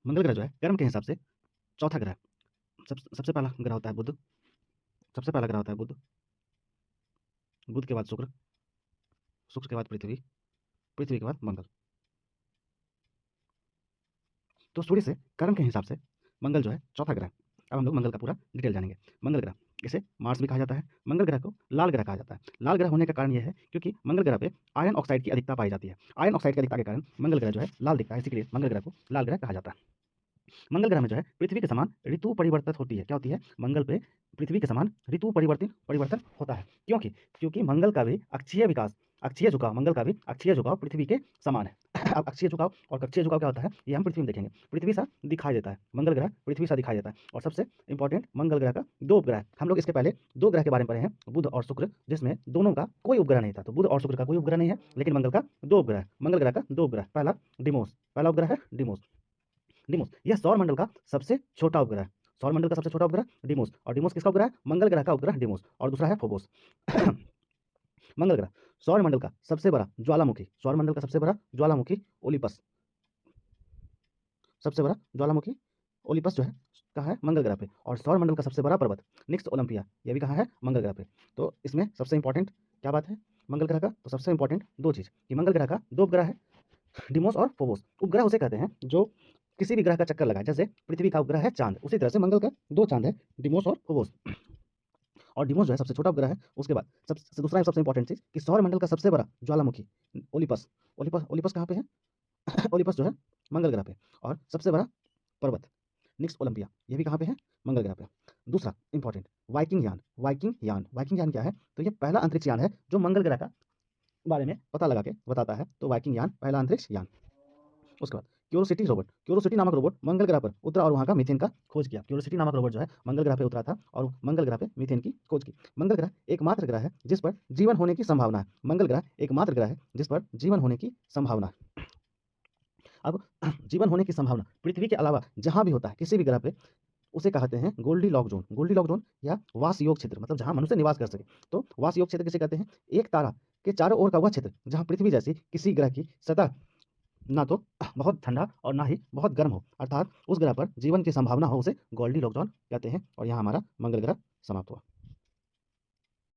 मंगल ग्रह जो है कर्म के हिसाब से चौथा ग्रह। सबसे पहला ग्रह होता है बुध, सबसे पहला ग्रह होता है बुध, बुध के बाद शुक्र, शुक्र के बाद पृथ्वी, पृथ्वी के बाद मंगल। तो सूर्य से कर्म के हिसाब से मंगल जो है चौथा ग्रह। अब हम लोग मंगल का पूरा डिटेल जानेंगे। मंगल ग्रह, इसे मार्स भी कहा जाता है। मंगल ग्रह को लाल ग्रह कहा जाता है। लाल ग्रह होने का कारण यह है क्योंकि मंगल ग्रह पे आयरन ऑक्साइड की अधिकता पाई जाती है। आयरन ऑक्साइड की अधिकता के कारण मंगल ग्रह जो है लाल दिखता है, इसीलिए मंगल ग्रह को लाल ग्रह कहा जाता है। मंगल ग्रह में जो है पृथ्वी के समान ऋतु परिवर्तित होती है। क्या होती है? मंगल पे पृथ्वी के समान ऋतु परिवर्तन होता है। क्योंकि क्योंकि मंगल का भी अक्षीय विकास, अक्षीय झुकाव, मंगल का भी अक्षीय झुकाव पृथ्वी के समान है। अब अक्षीय झुकाव और कक्षीय झुकाव क्या होता है ये हम पृथ्वी में देखेंगे। पृथ्वी सा दिखाई देता है, मंगल ग्रह पृथ्वी सा दिखाई देता है। और सबसे इंपॉर्टेंट, मंगल ग्रह का दो उपग्रह। हम लोग इसके पहले दो ग्रह के बारे में पढ़े हैं, बुध और शुक्र, जिसमें दोनों का कोई उपग्रह नहीं था। तो बुध और शुक्र का कोई उपग्रह नहीं है, लेकिन मंगल का दो उपग्रह, मंगल ग्रह का दो उपग्रह। पहला डिमोस, पहला उपग्रह है डिमोस। डिमोस यह सौर मंडल का सबसे छोटा उपग्रह है। सौर मंडल का सबसे छोटा उपग्रह डिमोस। और डिमोस किसका उपग्रह है? मंगल ग्रह का उपग्रह डिमोस। और दूसरा है फोबोस। मंगल ग्रह सौर मंडल का सबसे बड़ा ज्वालामुखी, सौर मंडल का सबसे बड़ा ज्वालामुखी ओलिपस, सबसे बड़ा ज्वालामुखी ओलिपस जो है कहाँ है? मंगल ग्रह पे। और सौर मंडल का सबसे बड़ा पर्वत निक्स ओलंपिया, यह भी कहाँ है? मंगल ग्रह पे। तो इसमें सबसे इंपॉर्टेंट क्या बात है मंगल ग्रह का? तो सबसे इंपॉर्टेंट दो चीज़ कि मंगल ग्रह का दो उपग्रह है, डिमोस और फोबोस। उपग्रह उसे कहते हैं जो किसी भी ग्रह का चक्कर लगाए। जैसे पृथ्वी का उपग्रह है चांद, उसी तरह से मंगल का दो चांद है, डिमोस और फोबोस। और डिमोस जो है सबसे छोटा उपग्रह है। उसके बाद दूसरा सबसे इंपॉर्टेंट चीज कि सौर मंडल का सबसे बड़ा ज्वालामुखी ओलिपस, ओलिपस ओलिपस कहाँ पे है? ओलिपस जो है मंगल ग्रह पे। और सबसे बड़ा पर्वत निक्स ओलंपिया, यह भी कहाँ पे है? मंगल ग्रह पे। दूसरा इंपॉर्टेंट वाइकिंग यान, वाइकिंग यान, वाइकिंग यान क्या है? तो ये पहला अंतरिक्ष यान है जो मंगल ग्रह का बारे में पता लगा के बताता है। तो वाइकिंग यान पहला अंतरिक्ष यान। उसके बाद क्यूरोसिटी रोबोट, क्यूरोसिटी नामक रोबोट मंगल ग्रह पर उतरा और वहाँ का मीथेन का खोज किया। क्यूरोसिटी नामक रोबोट जो है मंगल ग्रह पे उतरा था और मंगल ग्रह पे मीथेन की खोज की। मंगल ग्रह एकमात्र ग्रह है जिस पर जीवन होने की संभावना है। मंगल ग्रह एकमात्र ग्रह है जिस पर जीवन होने की संभावना है। अब जीवन होने की संभावना पृथ्वी के अलावा जहां भी होता है किसी भी ग्रह पे, उसे कहते हैं goldilocks zone. Goldilocks zone या वास योग क्षेत्र, मतलब जहां मनुष्य निवास कर सके। तो वास योग क्षेत्र किसे कहते हैं? एक तारा के चारों ओर का वह क्षेत्र जहां पृथ्वी जैसी किसी ग्रह की सतह ना तो बहुत ठंडा और ना ही बहुत गर्म हो, अर्थात उस ग्रह पर जीवन की संभावना हो, उसे गोल्डी लॉक जोन कहते हैं। और यहाँ हमारा मंगल ग्रह समाप्त हुआ।